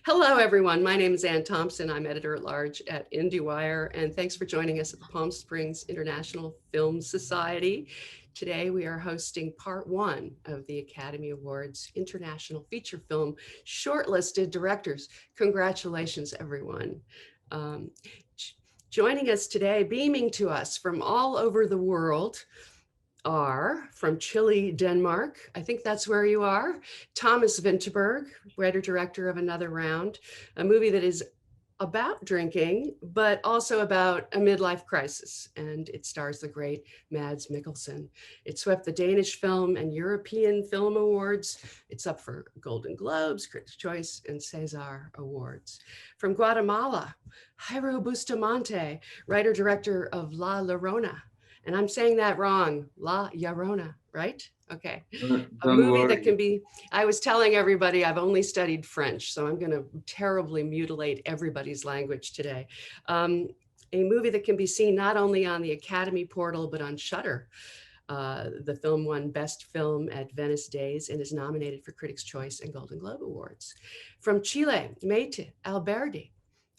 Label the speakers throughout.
Speaker 1: Hello, everyone. My name is Ann Thompson. I'm editor-at-large at Indiewire, and thanks for joining us at the Palm Springs International Film Society. Today, we are hosting part one of the Academy Awards International Feature Film Shortlisted Directors. Congratulations, everyone. Joining us today, beaming to us from all over the world, are from Chile, Denmark. I think that's where you are. Thomas Vinterberg, writer-director of Another Round, a movie that is about drinking, but also about a midlife crisis. And it stars the great Mads Mikkelsen. It swept the Danish Film and European Film Awards. It's up for Golden Globes, Critics' Choice, and César Awards. From Guatemala, Jayro Bustamante, writer-director of La Llorona. And I'm saying that wrong, La Llorona, right? Okay. A
Speaker 2: Don't
Speaker 1: movie that can
Speaker 2: worry.
Speaker 1: be, I was telling everybody I've only studied French, so I'm going to terribly mutilate everybody's language today. A movie that can be seen not only on the Academy portal, but on Shudder. The film won Best Film at Venice Days and is nominated for Critics' Choice and Golden Globe Awards. From Chile, Maite, Alberdi,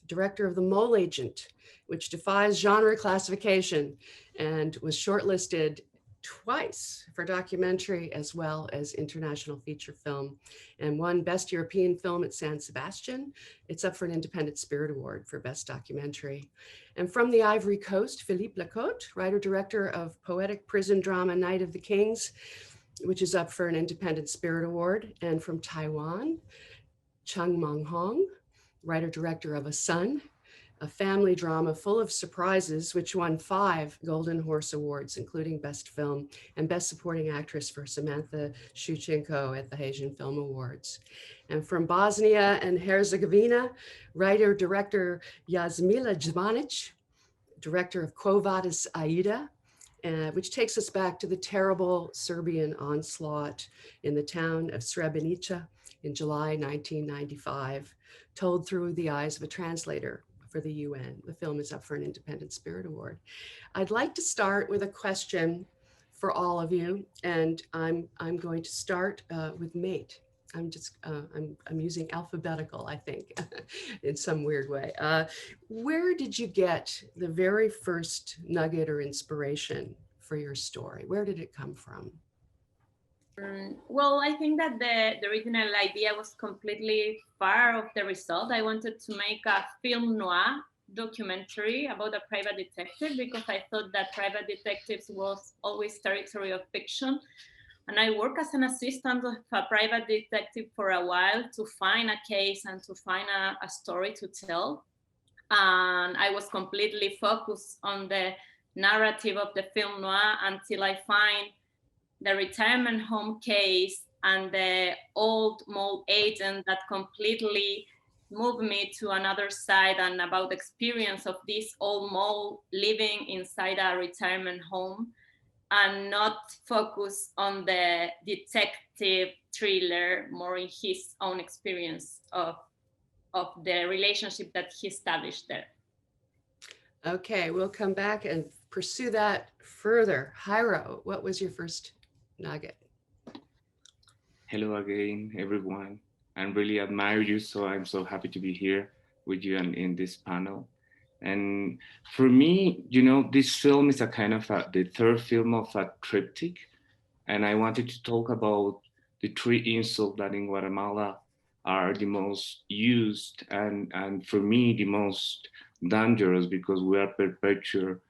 Speaker 1: director of The Mole Agent, which defies genre classification and was shortlisted twice for documentary as well as international feature film, and won Best European Film at San Sebastian. It's up for an Independent Spirit Award for Best Documentary. And from the Ivory Coast, Philippe Lacôte, writer-director of Poetic prison drama Night of the Kings, which is up for an Independent Spirit Award. And from Taiwan, Mong-hong, writer-director of A Son, a family drama full of surprises, which won 5 Golden Horse Awards, including Best Film and Best Supporting Actress for Samantha Shuchenko at the Asian Film Awards. And from Bosnia and Herzegovina, writer-director Jasmila Žbanić, director of Quo Vadis, Aida, which takes us back to the terrible Serbian onslaught in the town of Srebrenica in July 1995, told through the eyes of a translator for the UN. The film is up for an Independent Spirit Award. I'd like to start with a question for all of you, and I'm going to start with Maite. I'm using alphabetical, I think, in some weird way. Where did you get the very first nugget or inspiration for your story? Where did it come from?
Speaker 3: Well, I think that the original idea was completely far of the result. I wanted to make a film noir documentary about a private detective because I thought that private detectives was always territory of fiction. And I worked as an assistant of a private detective for a while to find a case and to find a story to tell. And I was completely focused on the narrative of the film noir until I find the retirement home case and the old mole agent that completely moved me to another side and about the experience of this old mole living inside a retirement home and not focus on the detective thriller, more in his own experience of the relationship that he established there.
Speaker 1: Okay, we'll come back and pursue that further. Jayro, what was your first nugget?
Speaker 2: Hello again, everyone. I really admire you, so I'm so happy to be here with you and in this panel. And for me, this film is a kind of the third film of a triptych. And I wanted to talk about the 3 insults that in Guatemala are the most used and for me, the most dangerous because we are perpetuating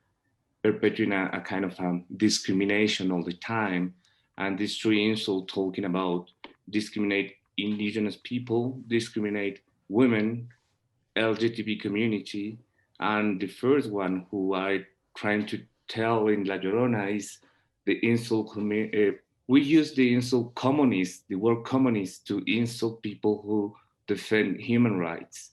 Speaker 2: a kind of discrimination all the time. And these 3 insults talking about discriminate indigenous people, discriminate women, LGBT community. And the first one who I trying to tell in La Llorona is the insult. We use the insult communist, the word communist, to insult people who defend human rights.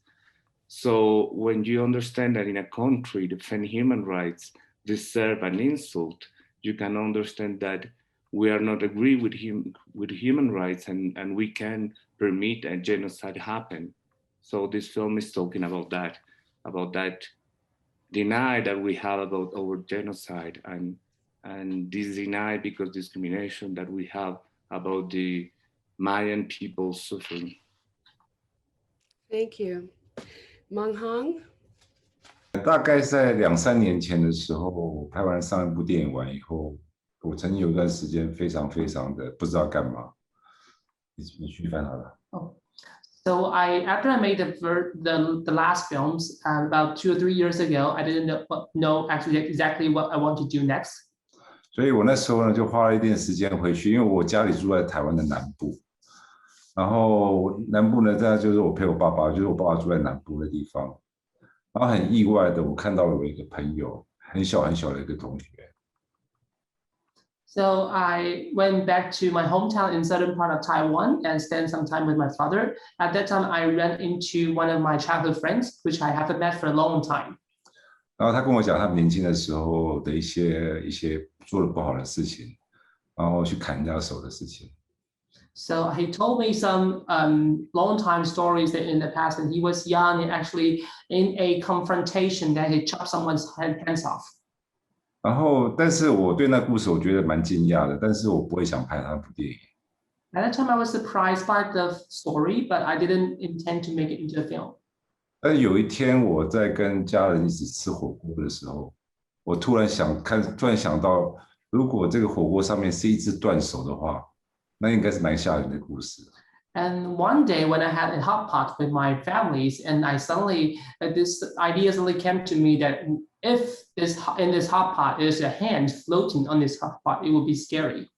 Speaker 2: So when you understand that in a country defend human rights deserve an insult, you can understand that we are not agree with human rights and we can permit a genocide happen. So this film is talking about that deny that we have about our genocide and this deny because discrimination that we have about the Mayan people suffering.
Speaker 1: Thank you. Mong-hong?
Speaker 4: 大概在2-3年前的时候，拍完上一部电影完以后，我曾经有一段时间非常的不知道干嘛。你去翻好了。
Speaker 5: So after I made the last films about 2 or 3 years ago, I didn't know actually exactly what I want to do next.
Speaker 4: 所以我那时候呢就花了一点时间回去，因为我家里住在台湾的南部，然后南部呢，这样就是我陪我爸爸，就是我爸爸住在南部的地方，然后很意外的，我看到了我一个朋友，很小的一个同学。
Speaker 5: So I went back to my hometown in southern part of Taiwan and spent some time with my father. At that time, I ran into one of my childhood friends, which I haven't met for a long time.
Speaker 4: 然后他跟我讲他年轻的时候的一些做的不好的事情，然后去砍人家手的事情。
Speaker 5: So he told me some long time stories that in the past, and he was young and actually in a confrontation that he chopped someone's hands off.
Speaker 4: 然后，但是我对那故事我觉得蛮惊讶的，但是我不会想拍那部电影。
Speaker 5: At that time, I was surprised by the story, but I didn't intend to make it into a film.
Speaker 4: 但是有一天我在跟家人一起吃火锅的时候，我突然想到，如果这个火锅上面是一只断手的话，那应该是蛮吓人的故事。
Speaker 5: And one day when I had a hot pot with my families, and I suddenly, this idea suddenly came to me that if in this hot pot is a hand floating on this hot pot, it would be scary.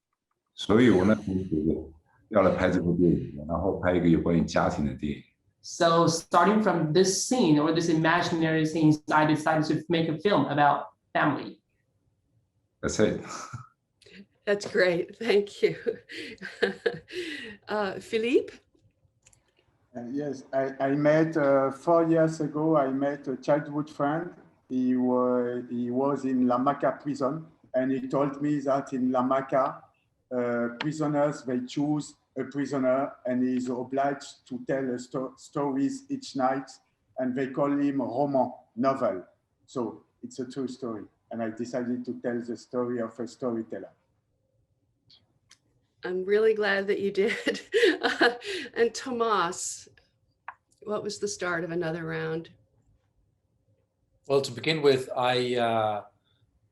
Speaker 4: 所以我那时候觉得要来拍这部电影，然后拍一个有关于家庭的电影。
Speaker 5: So starting from this scene or this imaginary scenes, I decided to make a film about family.
Speaker 4: That's it.
Speaker 1: That's great. Thank you. Philippe?
Speaker 6: Yes, I met 4 years ago, I met a childhood friend. He was in La Maca prison, and he told me that in La Maca, prisoners, they choose a prisoner and he's obliged to tell stories each night, and they call him roman, novel. So it's a true story. And I decided to tell the story of a storyteller.
Speaker 1: I'm really glad that you did. And Tomas, what was the start of another round?
Speaker 7: Well, to begin with, I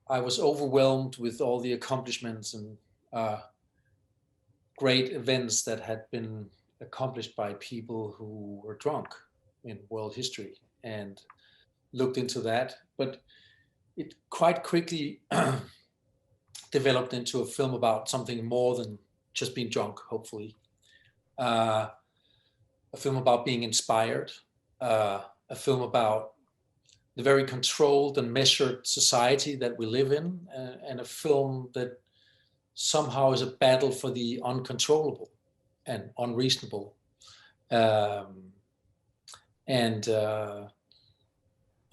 Speaker 7: was overwhelmed with all the accomplishments and great events that had been accomplished by people who were drunk in world history, and looked into that. But it quite quickly developed into a film about something more than just being drunk, hopefully. A film about being inspired, a film about the very controlled and measured society that we live in, and a film that somehow is a battle for the uncontrollable and unreasonable. And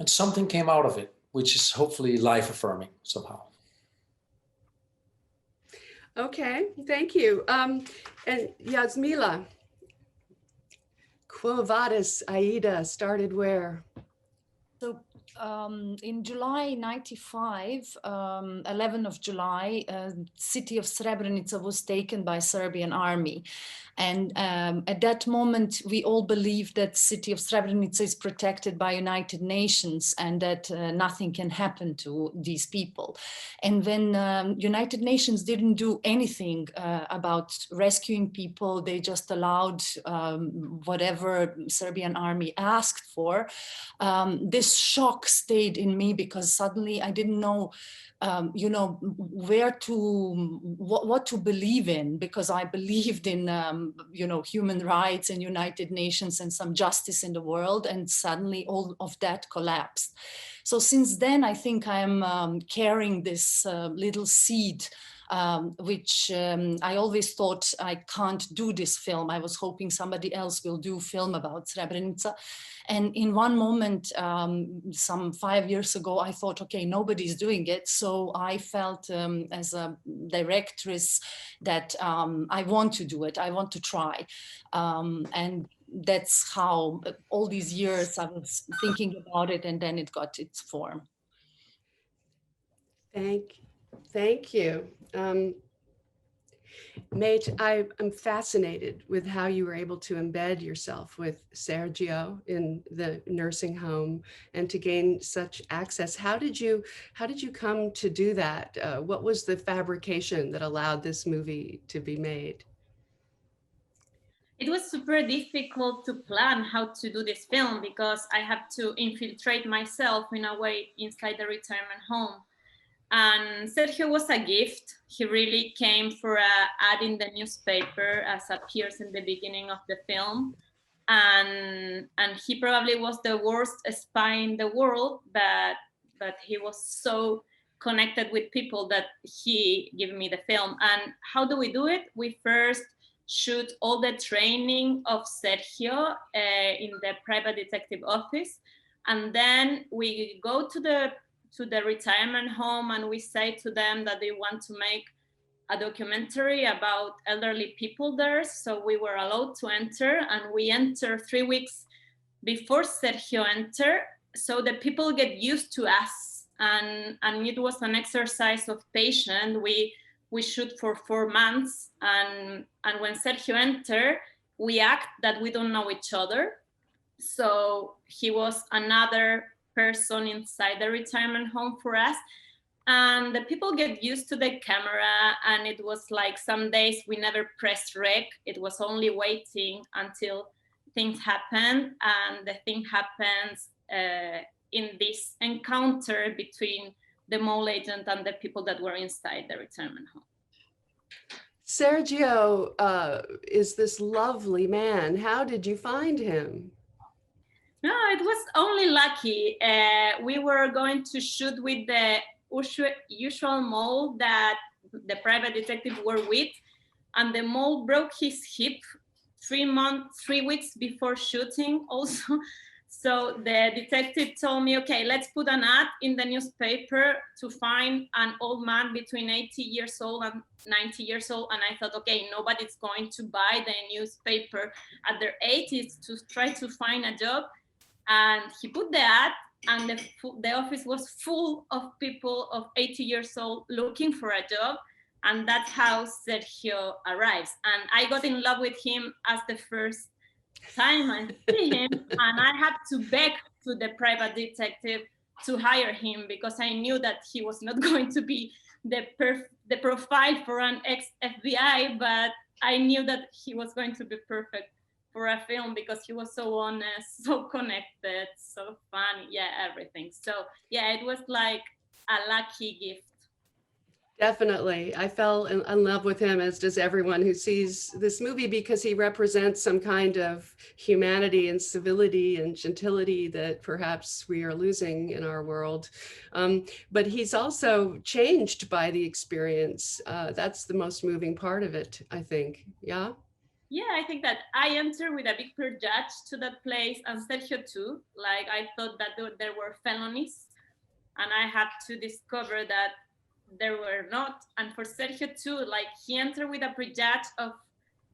Speaker 7: something came out of it, which is hopefully life-affirming somehow.
Speaker 1: Okay, thank you. And Jasmila, Quo Vadis Aida started where?
Speaker 8: So in July 95, 11 of July, city of Srebrenica was taken by Serbian army. And at that moment, we all believed that city of Srebrenica is protected by United Nations and that nothing can happen to these people. And when United Nations didn't do anything about rescuing people, they just allowed whatever Serbian army asked for. This shock stayed in me because suddenly I didn't know what to believe in, because I believed in, human rights and United Nations and some justice in the world, and suddenly all of that collapsed. So since then, I think I'm carrying this little seed, which I always thought I can't do this film. I was hoping somebody else will do film about Srebrenica. And in one moment, some 5 years ago, I thought, okay, nobody's doing it. So I felt as a directress that I want to do it. I want to try. And that's how all these years I was thinking about it, and then it got its form.
Speaker 1: Thank you. Maite, I'm fascinated with how you were able to embed yourself with Sergio in the nursing home and to gain such access. How did you come to do that? What was the fabrication that allowed this movie to be made?
Speaker 3: It was super difficult to plan how to do this film because I had to infiltrate myself in a way inside the retirement home. And Sergio was a gift. He really came for an ad in the newspaper, as appears in the beginning of the film. And he probably was the worst spy in the world, but he was so connected with people that he gave me the film. And how do we do it? We first shoot all the training of Sergio in the private detective office. And then we go to the retirement home and we say to them that they want to make a documentary about elderly people there. So we were allowed to enter, and we enter 3 weeks before Sergio entered. So the people get used to us, and it was an exercise of patience. We shoot for 4 months, and when Sergio entered, we act that we don't know each other. So he was another person inside the retirement home for us. And the people get used to the camera, and it was like some days we never pressed rec. It was only waiting until things happen. And the thing happens in this encounter between the mole agent and the people that were inside the retirement home.
Speaker 1: Sergio is this lovely man. How did you find him?
Speaker 3: No, it was only lucky. We were going to shoot with the usual mole that the private detective were with, and the mole broke his hip 3 weeks before shooting also. So the detective told me, okay, let's put an ad in the newspaper to find an old man between 80 years old and 90 years old. And I thought, okay, nobody's going to buy the newspaper at their 80s to try to find a job. And he put the ad, and the office was full of people of 80 years old looking for a job. And that's how Sergio arrives. And I got in love with him as the first time I see him, and I had to beg to the private detective to hire him because I knew that he was not going to be the profile for an ex-FBI, but I knew that he was going to be perfect for a film because he was so honest, so connected, so funny, yeah, everything. So yeah, it was like a lucky gift.
Speaker 1: Definitely. I fell in love with him, as does everyone who sees this movie, because he represents some kind of humanity and civility and gentility that perhaps we are losing in our world. But he's also changed by the experience. That's the most moving part of it, I think. Yeah?
Speaker 3: Yeah, I think that I entered with a big prejudge to that place, and Sergio too. Like, I thought that there were felonies, and I had to discover that there were not. And for Sergio too, like, he entered with a prejudge of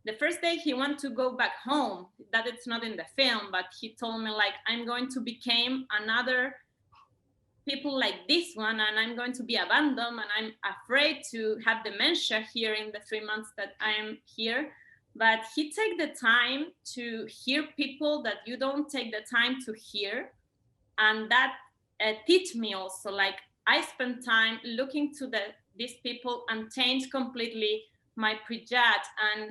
Speaker 3: the first day he wanted to go back home. That it's not in the film, but he told me, like, I'm going to become another people like this one, and I'm going to be abandoned, and I'm afraid to have dementia here in the 3 months that I'm here. But he take the time to hear people that you don't take the time to hear. And that teach me also, like, I spent time looking to these people and changed completely my prejudge. And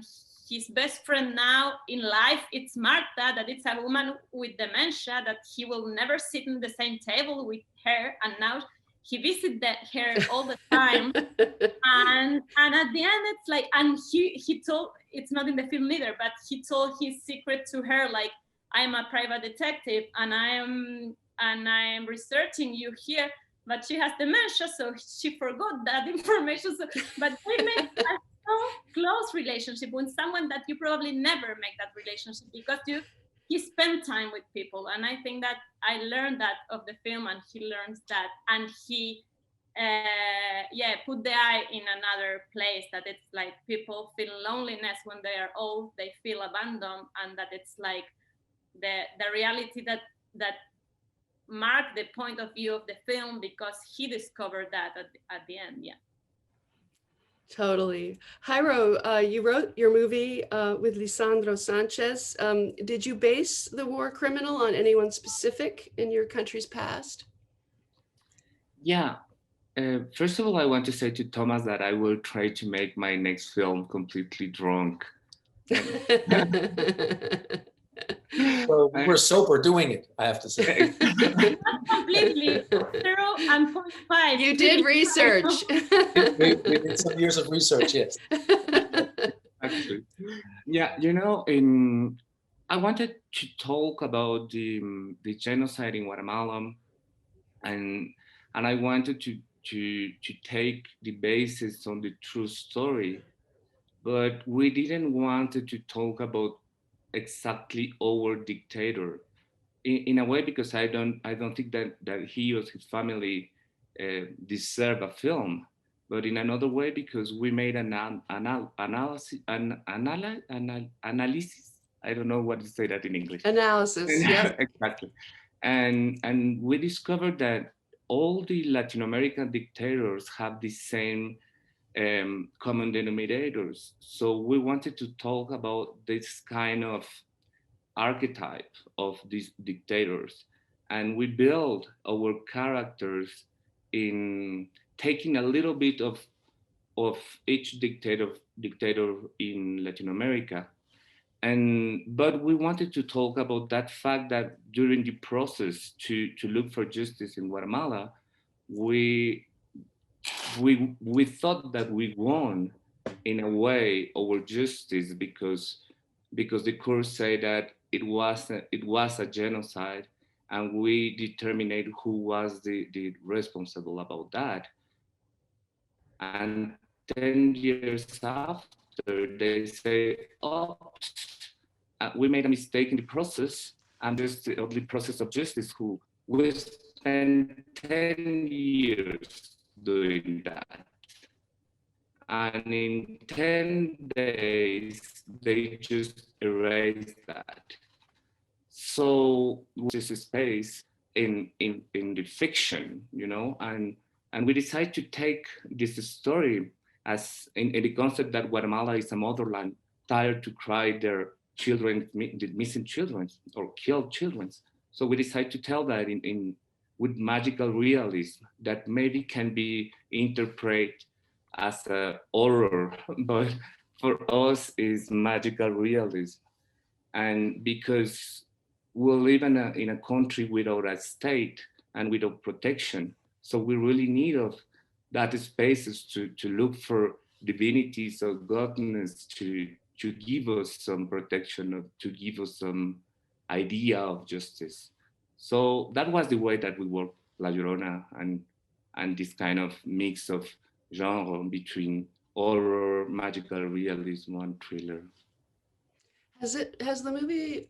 Speaker 3: his best friend now in life, it's Marta, that it's a woman with dementia, that he will never sit in the same table with her. And now he visits her all the time. and at the end, it's like, and he told, it's not in the film either, but he told his secret to her, like, I'm a private detective and I am researching you here, but she has dementia, so she forgot that information. So, but they made a so close relationship with someone that you probably never make that relationship because he spent time with people. And I think that I learned that of the film, and he learns that, and he put the eye in another place, that it's like people feel loneliness when they are old, they feel abandoned, and that it's like the reality that marked the point of view of the film, because he discovered that at the end. Yeah.
Speaker 1: Totally. Jayro, you wrote your movie with Lisandro Sanchez. Did you base the war criminal on anyone specific in your country's past?
Speaker 2: Yeah. First of all, I want to say to Thomas that I will try to make my next film completely drunk.
Speaker 7: Well, we're sober doing it, I have to say.
Speaker 3: Not completely. 0.5.
Speaker 1: You did research.
Speaker 7: We did some years of research, yes.
Speaker 2: Actually, yeah, I wanted to talk about the genocide in Guatemala, and I wanted to take the basis on the true story, but we didn't want to talk about exactly our dictator in a way, because I don't think that he or his family deserve a film, but in another way because we made an analysis. I don't know what to say that in English.
Speaker 1: Analysis, yeah.
Speaker 2: Exactly. And we discovered that all the Latin American dictators have the same common denominators. So we wanted to talk about this kind of archetype of these dictators, and we build our characters in taking a little bit of each dictator in Latin America. But we wanted to talk about that fact that during the process to look for justice in Guatemala, we thought that we won in a way our justice because the court said that it was a genocide, and we determined who was the responsible about that. And 10 years after, they say, oops, we made a mistake in the process, and this is the process of justice who we spent 10 years doing that. And in 10 days, they just erased that. So this is space in the fiction, and we decided to take this story as in the concept that Guatemala is a motherland, tired to cry their children, the missing children or killed children. So we decided to tell that with magical realism that maybe can be interpreted as a horror, but for us is magical realism. And because we live in a country without a state and without protection, so we really need of that spaces to look for divinities or godness to give us some protection, or to give us some idea of justice. So that was the way that we worked La Llorona and this kind of mix of genre between horror, magical realism, and thriller.
Speaker 1: Has the movie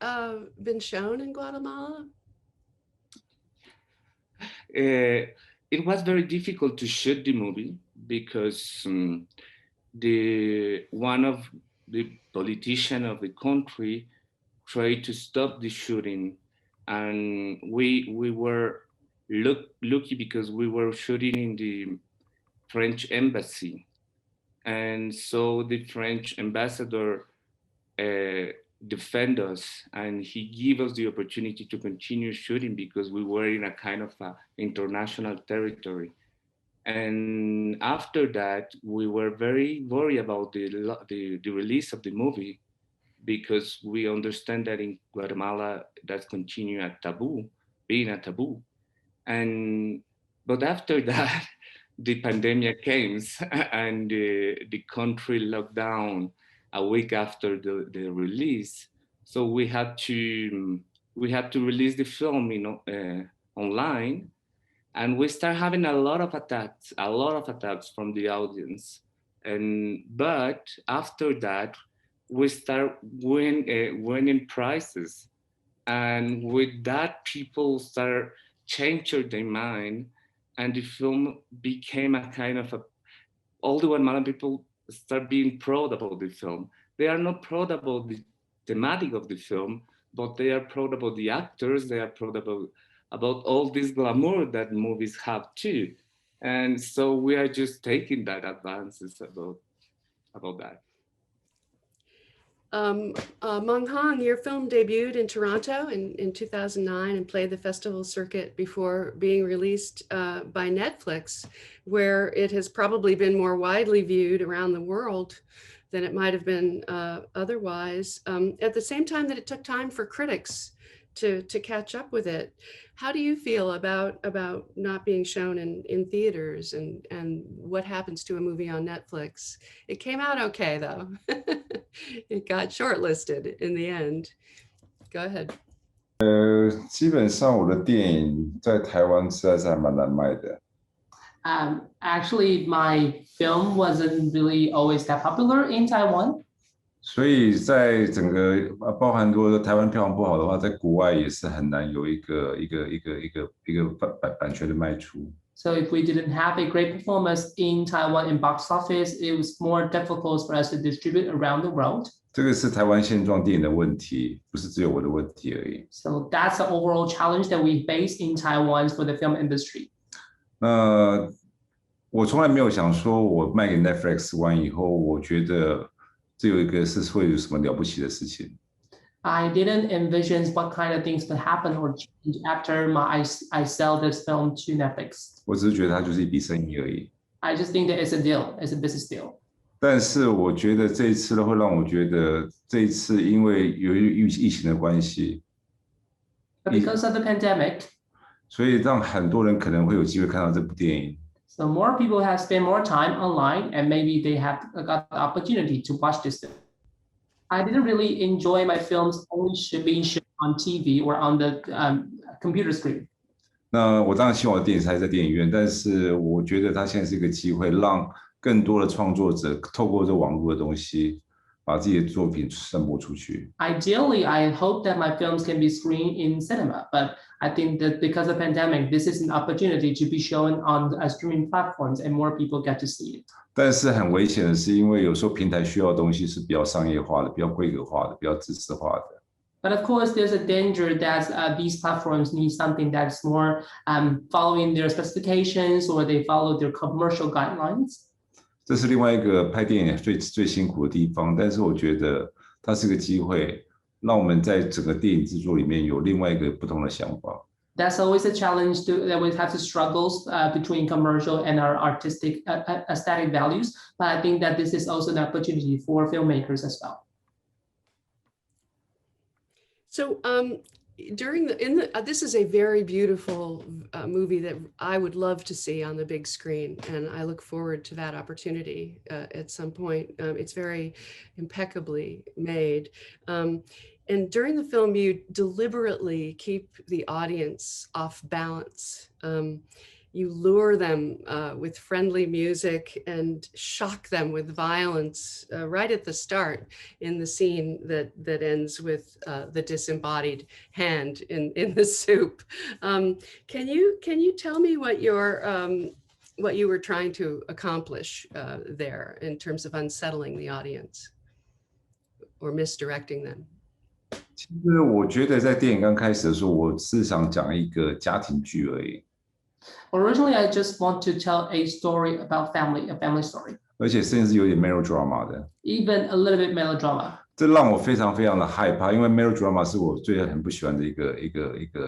Speaker 1: been shown in Guatemala?
Speaker 2: It was very difficult to shoot the movie because one of the politicians of the country tried to stop the shooting, and we were lucky because we were shooting in the French embassy, and so the French ambassador defend us, and he gave us the opportunity to continue shooting because we were in a kind of international territory. And after that, we were very worried about the release of the movie, because we understand that in Guatemala that continue being a taboo. But after that, the pandemic came and the country locked down a week after the release. So we had to release the film, online, and we start having a lot of attacks from the audience. But after that, we start winning prizes, and with that, people start changing their mind, and the film became a kind of all the Guatemalan people start being proud about the film. They are not proud about the thematic of the film, but they are proud about the actors. They are proud about all this glamour that movies have too. And so we are just taking that advances about about that.
Speaker 1: Mong-hong, your film debuted in Toronto in 2009 and played the festival circuit before being released by Netflix, where it has probably been more widely viewed around the world than it might have been otherwise. At the same time that it took time for critics to catch up with it. How do you feel about not being shown in theaters and what happens to a movie on Netflix? It came out okay though. It got shortlisted in the end. Go ahead.
Speaker 4: 基本上我的电影在台湾实在是还蛮难卖的。
Speaker 5: Actually, my film wasn't really always that popular in Taiwan.
Speaker 4: 所以在整个包含如果台湾票房不好的话，在国外也是很难有一个版权的卖出。
Speaker 5: So if we didn't have a great performance in Taiwan in box office, it was more difficult for us to distribute around the world.
Speaker 4: 这个是台湾现状电影的问题，不是只有我的问题而已。
Speaker 5: So that's the overall challenge that we face in Taiwan for the film industry.
Speaker 4: 那我从来没有想说，我卖给 Netflix 完以后，我觉得这有一个是会有什么了不起的事情。
Speaker 5: I didn't envision what kind of things would happen or change after I sell this film to Netflix.
Speaker 4: 我只是觉得它就是一笔生意而已。
Speaker 5: I just think that it's a deal, it's a business deal.
Speaker 4: 但是我觉得这一次呢，会让我觉得这一次因为由于疫情的关系
Speaker 5: But because of the pandemic,
Speaker 4: 所以让很多人可能会有机会看到这部电影。
Speaker 5: So more people have spent more time online and maybe they have got the opportunity to watch this film. I didn't really enjoy my films only being shown on TV or on the computer screen.
Speaker 4: 那我当然希望我的电影还在电影院，但是我觉得它现在是一个机会，让更多的创作者透过这网络的东西，把自己的作品散播出去。
Speaker 5: Ideally, I hope that my films can be screened in cinema, but I think that because of the pandemic, this is an opportunity to be shown on streaming platforms and more people get to see it.
Speaker 4: 但是很危险的是，因为有时候平台需要的东西是比较商业化的、比较规格化的、比较知识化的。
Speaker 5: But of course, there's a danger that these platforms need something that's more following their specifications or they follow their commercial guidelines.
Speaker 4: 这是另外一个拍电影最辛苦的地方，但是我觉得它是个机会，让我们在整个电影制作里面有另外一个不同的想法。
Speaker 5: That's always a challenge that we have to struggle between commercial and our artistic aesthetic values. But I think that this is also an opportunity for filmmakers as well.
Speaker 1: So this is a very beautiful movie that I would love to see on the big screen, and I look forward to that opportunity at some point. It's very impeccably made. And during the film, you deliberately keep the audience off balance. You lure them with friendly music and shock them with violence right at the start in the scene that ends with the disembodied hand in the soup. Can you tell me what you were trying to accomplish there in terms of unsettling the audience or misdirecting them?
Speaker 4: 其实我觉得在电影刚开始的时候，我是想讲一个家庭剧而已。
Speaker 5: Originally, I just want to tell a story about family, a family story.
Speaker 4: 而且甚至有点 melodrama 的。
Speaker 5: Even a little bit melodrama.
Speaker 4: 这让我非常非常的害怕，因为 melodrama 是我很不喜欢的一个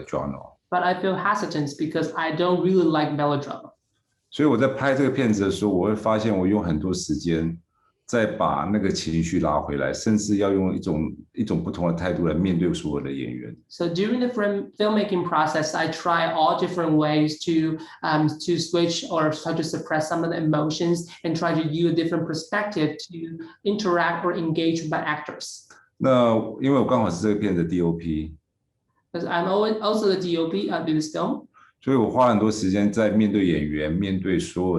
Speaker 4: genre。But
Speaker 5: I feel hesitant because I don't really like melodrama.
Speaker 4: 所以我在拍这个片子的时候，我会发现我用很多时间。再把那个情绪拉回来，甚至要用一种不同的态度来面对所有的演员。
Speaker 5: So during the filmmaking process, I try all different ways to switch or try to suppress some of the emotions and try to use a different perspective to interact or engage with my actors.
Speaker 4: 那因为我刚好是这个片子的 DOP.
Speaker 5: Because I'm also the DOP of this film.
Speaker 4: 所以我花很多时间在面对演员，面对所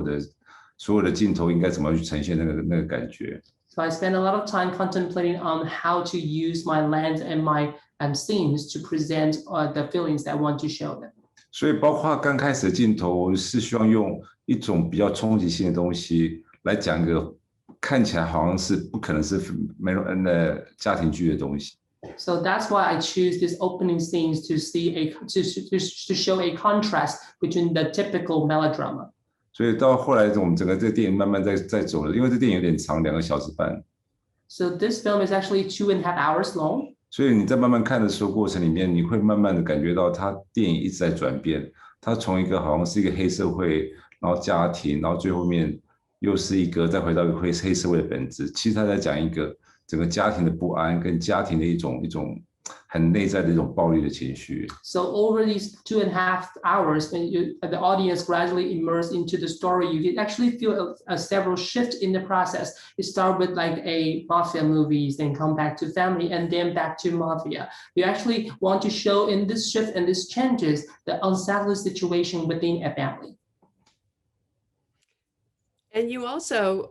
Speaker 4: 有的镜头应该怎么去呈现那个感觉。
Speaker 5: So I spend a lot of time contemplating on how to use my lens and my scenes to present the feelings that I want to show them.
Speaker 4: 所以包括刚开始的镜头，我是希望用一种比较冲击性的东西来讲一个看起来好像是不可能是家庭剧的东西。
Speaker 5: So that's why I choose these opening scenes to show a contrast between the typical melodrama.
Speaker 4: 所以到后来我们整个这个电影慢慢在走了，因为这电影有点长，2个小时半。
Speaker 5: So this film is actually 2.5 hours long.
Speaker 4: 所以你在慢慢看的时候过程里面，你会慢慢的感觉到它电影一直在转变，它从一个好像是一个黑社会，然后家庭，然后最后面又是一个再回到一个黑社会的本质。其实他在讲一个整个家庭的不安跟家庭的一种很内在的一种暴力的情绪。
Speaker 5: So over these 2.5 hours, when the audience gradually immerse into the story, you can actually feel a several shift in the process. You start with like a mafia movies, then come back to family, and then back to mafia. You actually want to show in this shift and this changes the unsettled situation within a family.
Speaker 1: And you also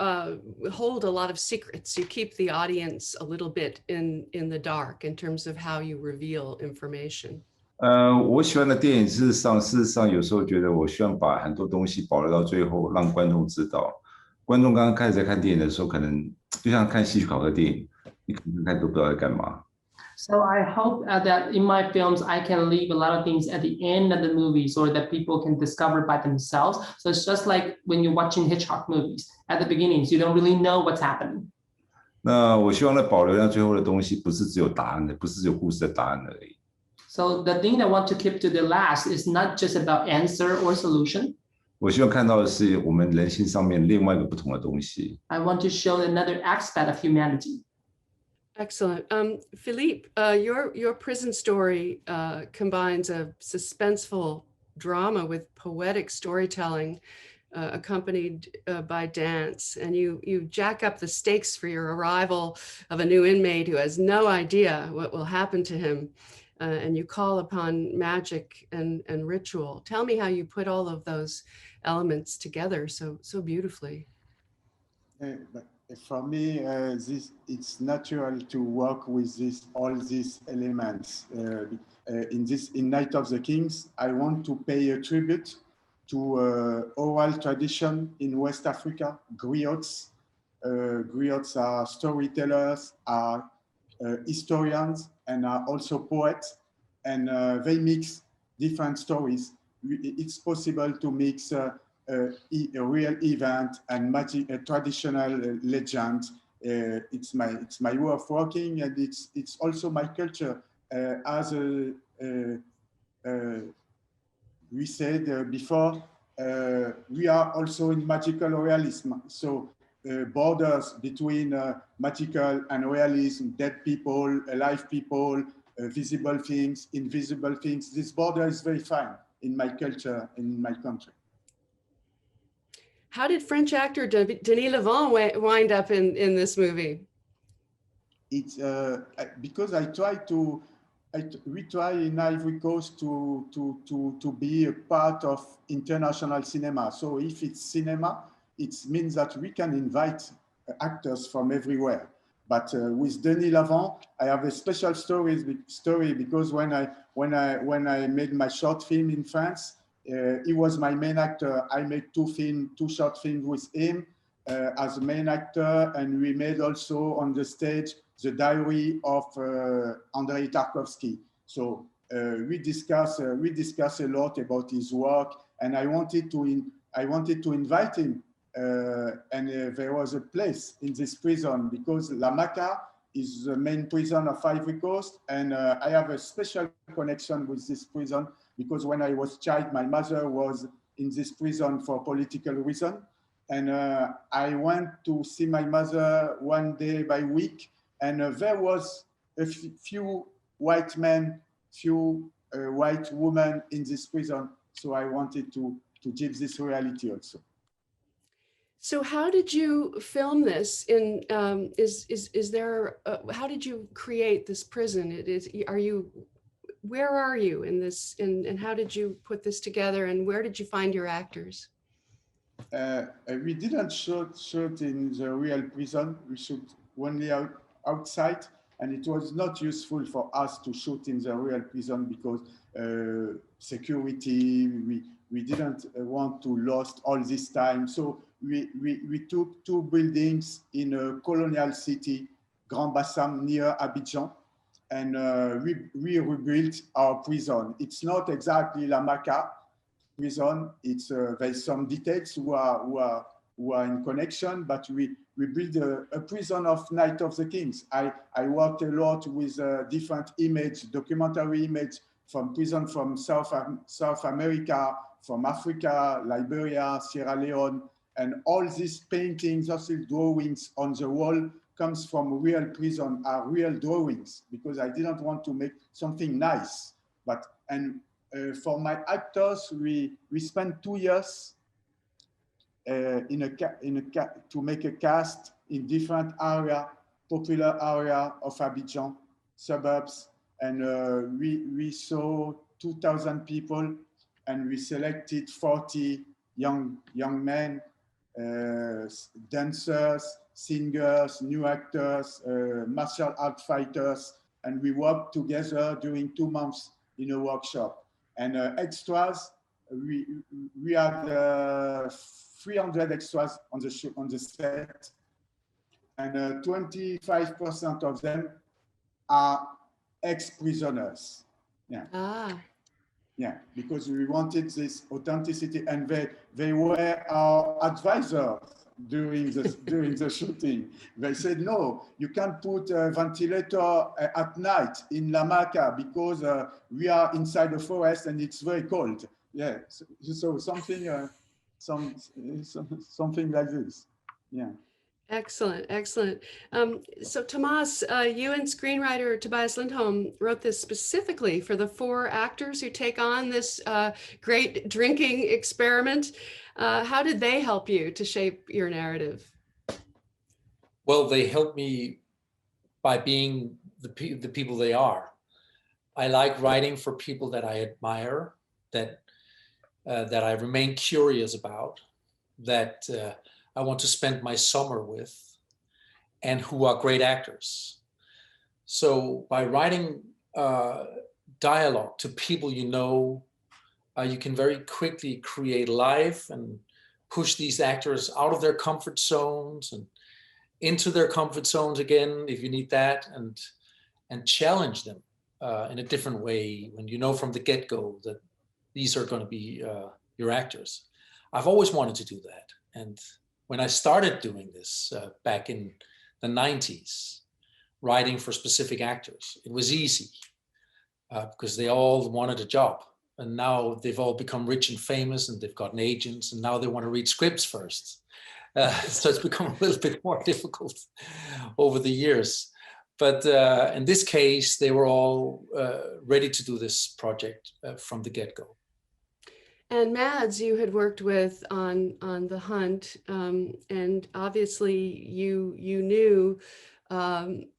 Speaker 1: hold a lot of secrets. You keep the audience a little bit in the dark in terms of how you reveal information.
Speaker 4: 我喜欢的电影，事实上有时候觉得我希望把很多东西保留到最后，让观众知道。观众刚刚开始在看电影的时候，可能就像看希区考克电影，你可能看都不知道在干嘛。
Speaker 5: So I hope that in my films, I can leave a lot of things at the end of the movie so that people can discover by themselves. So it's just like when you're watching Hitchcock movies. At the beginnings, you don't really know what's happening.
Speaker 4: 那我希望呢，保留到最后的东西，不是只有答案的，不是只有故事的答案而已。
Speaker 5: So the thing I want to keep to the last is not just about answer or solution.
Speaker 4: 我希望看到的是我们人性上面另外一个不同的东西。
Speaker 5: I want to show another aspect of humanity.
Speaker 1: Excellent. Philippe, your prison story combines a suspenseful drama with poetic storytelling accompanied by dance. And you jack up the stakes for your arrival of a new inmate who has no idea what will happen to him. And you call upon magic and ritual. Tell me how you put all of those elements together so beautifully.
Speaker 6: For me, it's natural to work with all these elements. In Night of the Kings, I want to pay a tribute to oral tradition in West Africa, griots. Griots are storytellers, are historians, and are also poets, and they mix different stories. It's possible to mix a real event and a traditional legend. It's my way of working, and it's also my culture. As we said before, we are also in magical realism. So borders between magical and realism, dead people, alive people, visible things, invisible things. This border is very fine in my culture, in my country.
Speaker 1: How did French actor Denis Lavant wind up in this movie?
Speaker 6: It's because we try in Ivory Coast to be a part of international cinema. So if it's cinema, it means that we can invite actors from everywhere. But with Denis Lavant, I have a special story because when I made my short film in France, he was my main actor. I made two short films with him as a main actor, and we made also on the stage the diary of Andrei Tarkovsky. So we discuss a lot about his work, and I wanted to invite him. And there was a place in this prison because La Maca is the main prison of Ivory Coast, and I have a special connection with this prison because when I was a child, my mother was in this prison for political reason, and I went to see my mother one day by week, and there was a few white men, few white women in this prison, so I wanted to give this reality also.
Speaker 1: So how did you film this? Is there? How did you create this prison? Where are you in this? And how did you put this together? And where did you find your actors?
Speaker 6: We didn't shoot in the real prison. We shoot only outside, and it was not useful for us to shoot in the real prison because security. We didn't want to lose all this time. So we took two buildings in a colonial city, Grand Bassam, near Abidjan, and we rebuilt our prison. It's not exactly La Maca, prison. It's there's some details who are in connection, but we build a prison of Night of the Kings. I worked a lot with different documentary image from prison from South America, from Africa, Liberia, Sierra Leone, and all these paintings, also drawings on the wall comes from real prison, are real drawings, because I didn't want to make something nice. For my actors, we spent 2 years to make a cast in different popular area of Abidjan, suburbs, and we saw 2,000 people, and we selected 40 young men, dancers, singers, new actors, martial art fighters, and we worked together during 2 months in a workshop. And extras, we had 300 extras on the set, and 25% of them are ex-prisoners. Yeah. Yeah, because we wanted this authenticity, and they were our advisors during the shooting. They said, no, you can't put a ventilator at night in La Maca because we are inside the forest and it's very cold. Yeah, so something something like this. Yeah.
Speaker 1: Excellent, excellent. So Tomas, you and screenwriter Tobias Lindholm wrote this specifically for the 4 actors who take on this great drinking experiment. How did they help you to shape your narrative?
Speaker 7: Well, they helped me by being the people they are. I like writing for people that I admire, that I remain curious about, that I want to spend my summer with, and who are great actors. So by writing dialogue to people you know, you can very quickly create life and push these actors out of their comfort zones and into their comfort zones again, if you need that, and challenge them in a different way when you know from the get-go that these are going to be your actors. I've always wanted to do that. And when I started doing this back in the 90s, writing for specific actors, it was easy because they all wanted a job. And now they've all become rich and famous, and they've gotten agents, and now they want to read scripts first. So it's become a little bit more difficult over the years. But in this case, they were all ready to do this project from the get-go.
Speaker 1: And Mads, you had worked with on The Hunt, and obviously you knew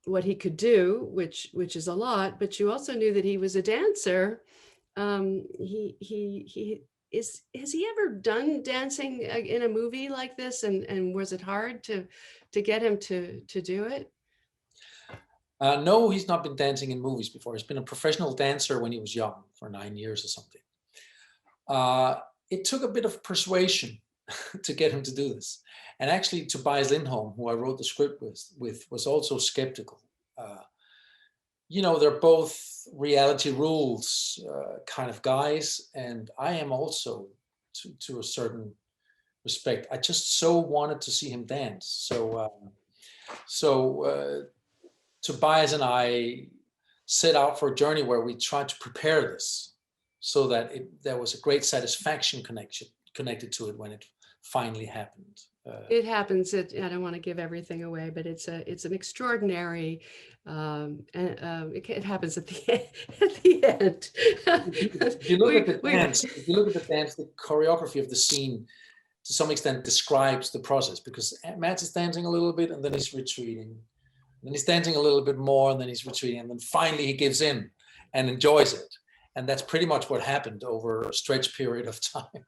Speaker 1: what he could do, which is a lot, but you also knew that he was a dancer. Has he ever done dancing in a movie like this, and was it hard to get him to do it?
Speaker 7: No, he's not been dancing in movies before. He's been a professional dancer when he was young, for 9 years or something. It took a bit of persuasion to get him to do this. And actually, Tobias Lindholm, who I wrote the script with was also skeptical. You know, they're both reality rules kind of guys, and I am also to a certain respect. I just so wanted to see him dance. So Tobias and I set out for a journey where we tried to prepare this so that there was a great satisfaction connected to it when it finally happened.
Speaker 1: It happens. I don't want to give everything away, but it's an extraordinary, and it happens at the end.
Speaker 7: If you look at the dance, the choreography of the scene to some extent describes the process, because Matt is dancing a little bit and then he's retreating. And then he's dancing a little bit more and then he's retreating, and then finally he gives in and enjoys it. And that's pretty much what happened over a stretched period of time.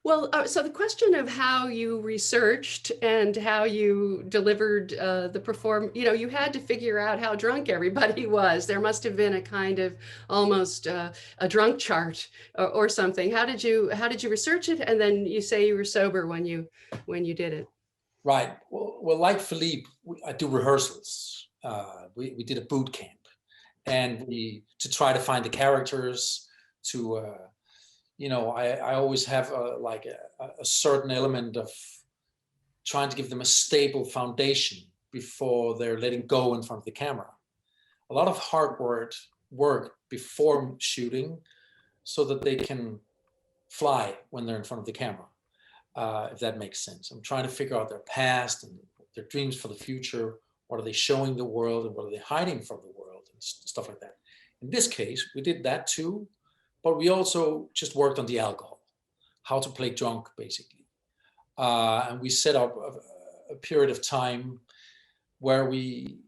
Speaker 1: Well, so the question of how you researched and how you delivered the perform, you know, you had to figure out how drunk everybody was. There must have been a kind of almost a drunk chart or something. How did you research it? And then you say you were sober when you did it.
Speaker 7: Right. Well, like Philippe, I do rehearsals. We did a boot camp, and to try to find the characters, to I always have a certain element of trying to give them a stable foundation before they're letting go in front of the camera. A lot of hard work before shooting so that they can fly when they're in front of the camera, if that makes sense. I'm trying to figure out their past and their dreams for the future. What are they showing the world and what are they hiding from the world and stuff like that. In this case, we did that too, but we also just worked on the alcohol, how to play drunk, basically. And we set up a period of time where we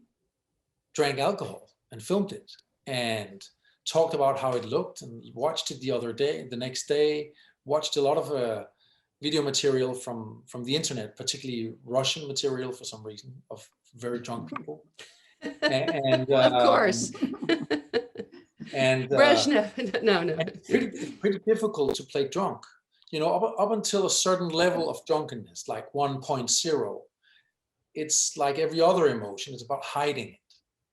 Speaker 7: drank alcohol and filmed it and talked about how it looked, and watched it the next day, watched a lot of video material from the internet, particularly Russian material for some reason, of very drunk people. And
Speaker 1: of course.
Speaker 7: and
Speaker 1: Brezhnev, no.
Speaker 7: It's pretty difficult to play drunk. Up until a certain level of drunkenness, like 1.0, it's like every other emotion. It's about hiding it.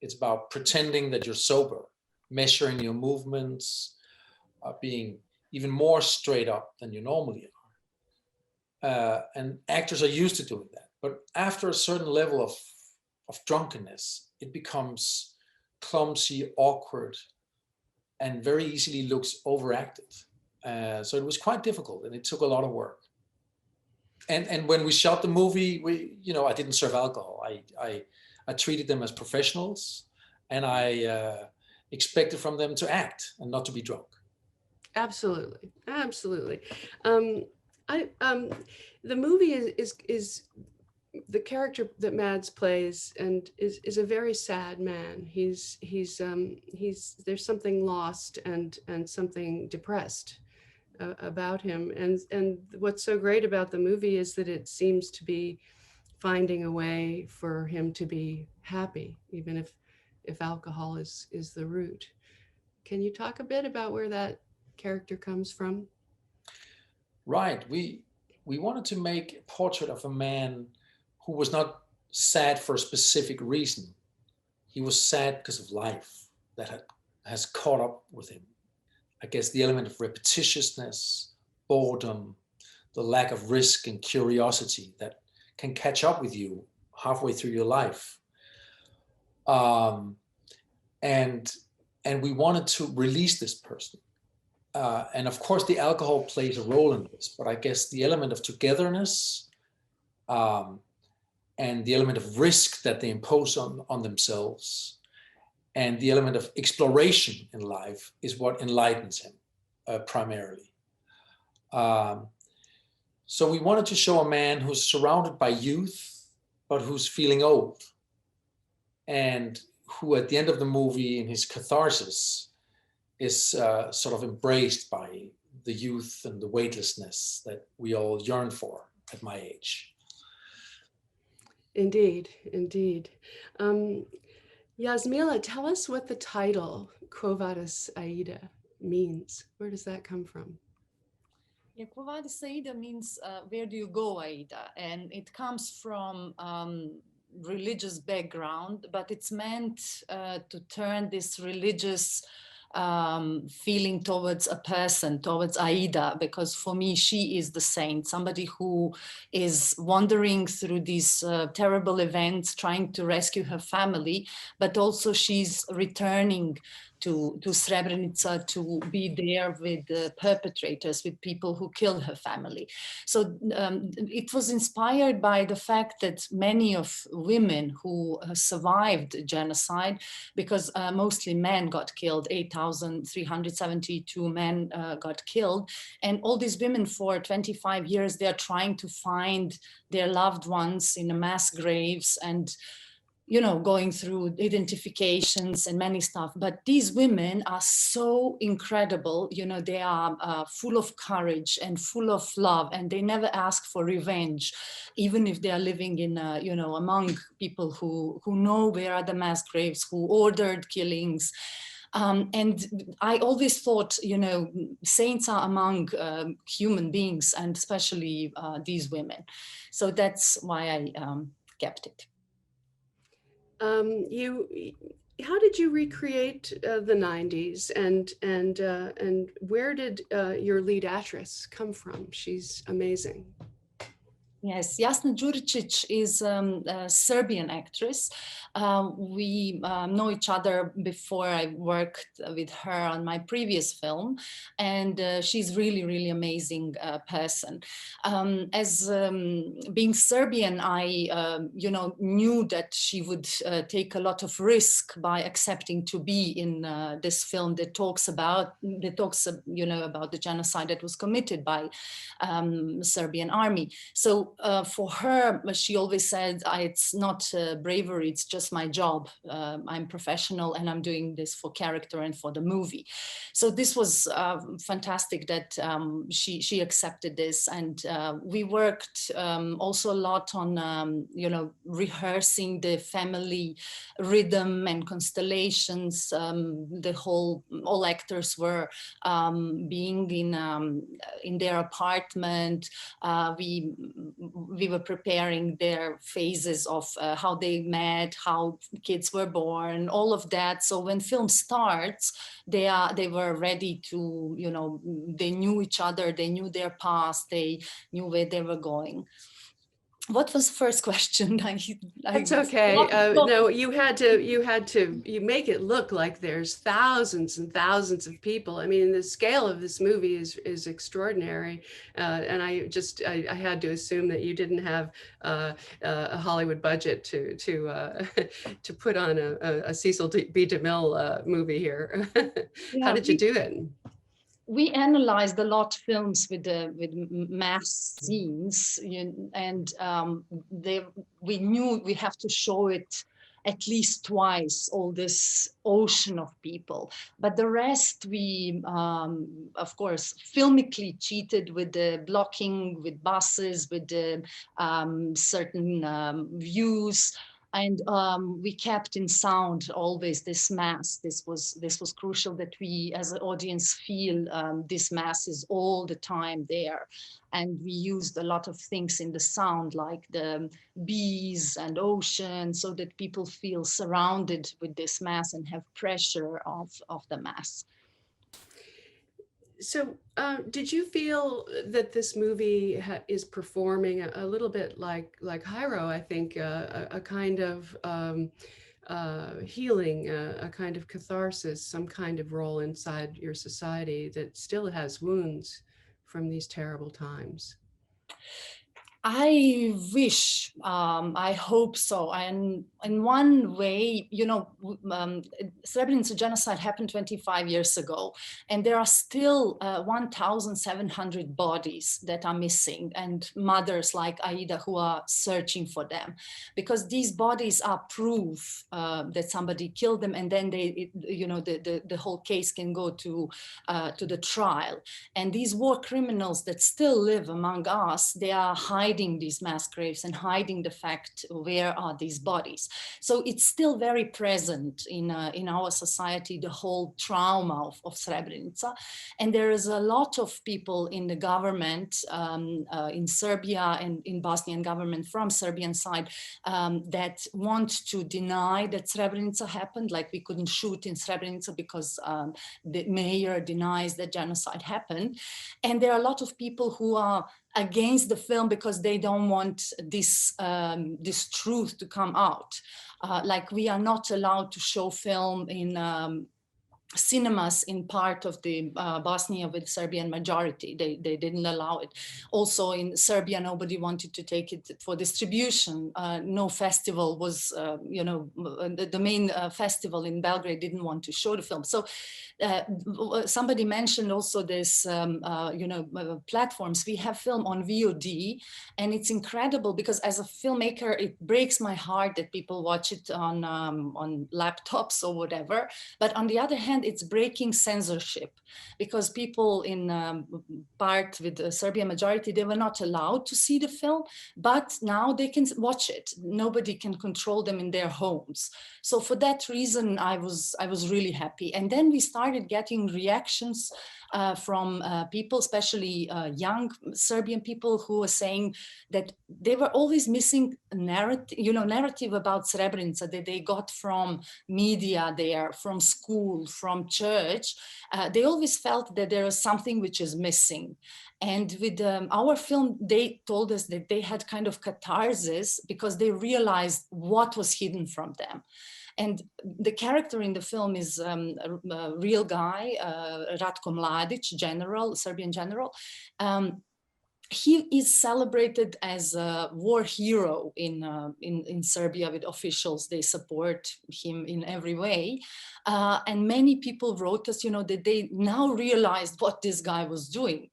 Speaker 7: It's about pretending that you're sober, measuring your movements, being even more straight up than you normally are. And actors are used to doing that. But after a certain level of drunkenness, it becomes clumsy, awkward, and very easily looks overacted. So it was quite difficult, and it took a lot of work. And when we shot the movie, I didn't serve alcohol. I treated them as professionals, and I expected from them to act and not to be drunk. Absolutely.
Speaker 1: The movie is the character that Mads plays, and is a very sad man. He's there's something lost and something depressed about him. And what's so great about the movie is that it seems to be finding a way for him to be happy, even if alcohol is the root. Can you talk a bit about where that character comes from?
Speaker 7: Right. We wanted to make a portrait of a man who was not sad for a specific reason. He was sad because of life that has caught up with him. I guess the element of repetitiousness, boredom, the lack of risk and curiosity that can catch up with you halfway through your life. And we wanted to release this person. And of course, the alcohol plays a role in this, but I guess the element of togetherness and the element of risk that they impose on themselves and the element of exploration in life is what enlightens him primarily. So we wanted to show a man who's surrounded by youth, but who's feeling old, and who at the end of the movie in his catharsis is sort of embraced by the youth and the weightlessness that we all yearn for at my age.
Speaker 1: Indeed. Jasmila, tell us what the title Quo Vadis Aida means. Where does that come from?
Speaker 8: Yeah, Quo Vadis Aida means where do you go, Aida? And it comes from religious background, but it's meant to turn this religious feeling towards a person, towards Aida, because for me, she is the saint, somebody who is wandering through these terrible events, trying to rescue her family, but also she's returning to Srebrenica to be there with the perpetrators, with people who killed her family. So it was inspired by the fact that many of women who survived genocide, because mostly men got killed, 8,372 men got killed. And all these women for 25 years, they're trying to find their loved ones in the mass graves and going through identifications and many stuff. But these women are so incredible. They are full of courage and full of love, and they never ask for revenge, even if they are living in, among people who know where are the mass graves, who ordered killings. And I always thought, saints are among human beings, and especially these women. So that's why I kept it.
Speaker 1: how did you recreate the 90s, and where did your lead actress come from? She's amazing.
Speaker 8: Yes, Jasna Đuričić is a Serbian actress. We know each other before I worked with her on my previous film, and she's really, really amazing person. As being Serbian, I knew that she would take a lot of risk by accepting to be in this film that talks about the genocide that was committed by Serbian army. So for her, she always said, it's not bravery, it's just my job. I'm professional and I'm doing this for character and for the movie. So this was fantastic that she accepted this. And we worked also a lot on, rehearsing the family rhythm and constellations. All actors were being in their apartment. We were preparing their phases of how they met, how kids were born, all of that. So when film starts, they were ready to, they knew each other, they knew their past, they knew where they were going. What was the first question?
Speaker 1: That's okay. No, you make it look like there's thousands and thousands of people. I mean, the scale of this movie is extraordinary. And I had to assume that you didn't have a Hollywood budget to put on a Cecil B. DeMille movie here. Yeah, how did you do it?
Speaker 8: We analyzed a lot of films with mass scenes, and we knew we have to show it at least twice, all this ocean of people. But the rest, we, of course, filmically cheated with the blocking, with buses, with the certain views. And we kept in sound always this mass. This was crucial that we as an audience feel this mass is all the time there. And we used a lot of things in the sound, like the bees and ocean, so that people feel surrounded with this mass and have pressure of the mass.
Speaker 1: So did you feel that this movie is performing a little bit like Jayro, I think, a kind of healing, a kind of catharsis, some kind of role inside your society that still has wounds from these terrible times?
Speaker 8: I wish, I hope so. And in one way, Srebrenica genocide happened 25 years ago, and there are still 1,700 bodies that are missing, and mothers like Aida who are searching for them, because these bodies are proof that somebody killed them, and then the whole case can go to the trial. And these war criminals that still live among us, they are hiding these mass graves and hiding the fact where are these bodies. So it's still very present in our society, the whole trauma of Srebrenica. And there is a lot of people in the government, in Serbia and in Bosnian government from Serbian side, that want to deny that Srebrenica happened, like we couldn't shoot in Srebrenica because the mayor denies that genocide happened. And there are a lot of people who are against the film because they don't want this truth to come out. Like we are not allowed to show film in cinemas in part of the Bosnia with Serbian majority. They didn't allow it. Also in Serbia, nobody wanted to take it for distribution. No festival was, the main festival in Belgrade didn't want to show the film. So somebody mentioned also this, platforms. We have film on VOD, and it's incredible because as a filmmaker, it breaks my heart that people watch it on laptops or whatever. But on the other hand, it's breaking censorship, because people in part with the Serbian majority, they were not allowed to see the film, but now they can watch it. Nobody can control them in their homes. So for that reason, I was really happy. And then we started getting reactions from people, especially young Serbian people, who were saying that they were always missing narrative about Srebrenica that they got from media there, from school, from church. They always felt that there was something which is missing. And with our film, they told us that they had kind of catharsis because they realized what was hidden from them. And the character in the film is a real guy, Ratko Mladić, general, Serbian general. He is celebrated as a war hero in Serbia with officials. They support him in every way. And many people wrote us, that they now realized what this guy was doing.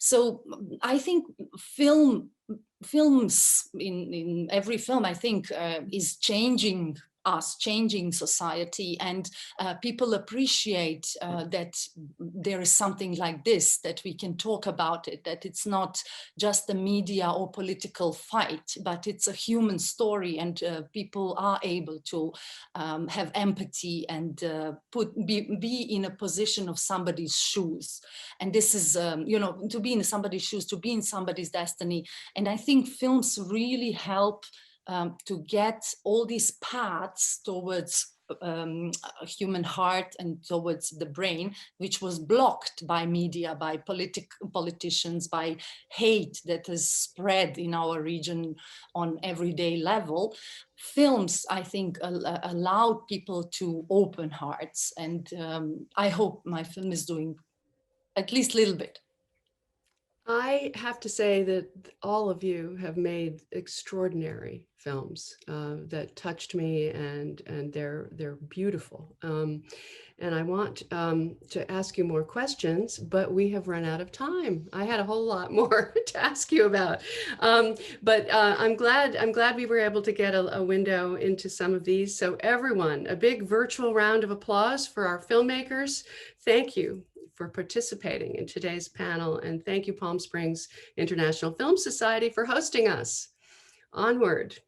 Speaker 8: So I think films in every film, I think, is changing us, changing society, and people appreciate that there is something like this, that we can talk about it, that it's not just a media or political fight, but it's a human story, and people are able to have empathy and be in a position of somebody's shoes. And this is, to be in somebody's shoes, to be in somebody's destiny. And I think films really help to get all these paths towards a human heart and towards the brain, which was blocked by media, by politicians, by hate that is spread in our region on everyday level. Films, I think, allowed people to open hearts, and I hope my film is doing at least a little bit.
Speaker 1: I have to say that all of you have made extraordinary films that touched me, and they're beautiful. And I want to ask you more questions, but we have run out of time. I had a whole lot more to ask you about, but I'm glad we were able to get a window into some of these. So everyone, a big virtual round of applause for our filmmakers. Thank you for participating in today's panel, and thank you, Palm Springs International Film Society, for hosting us. Onward.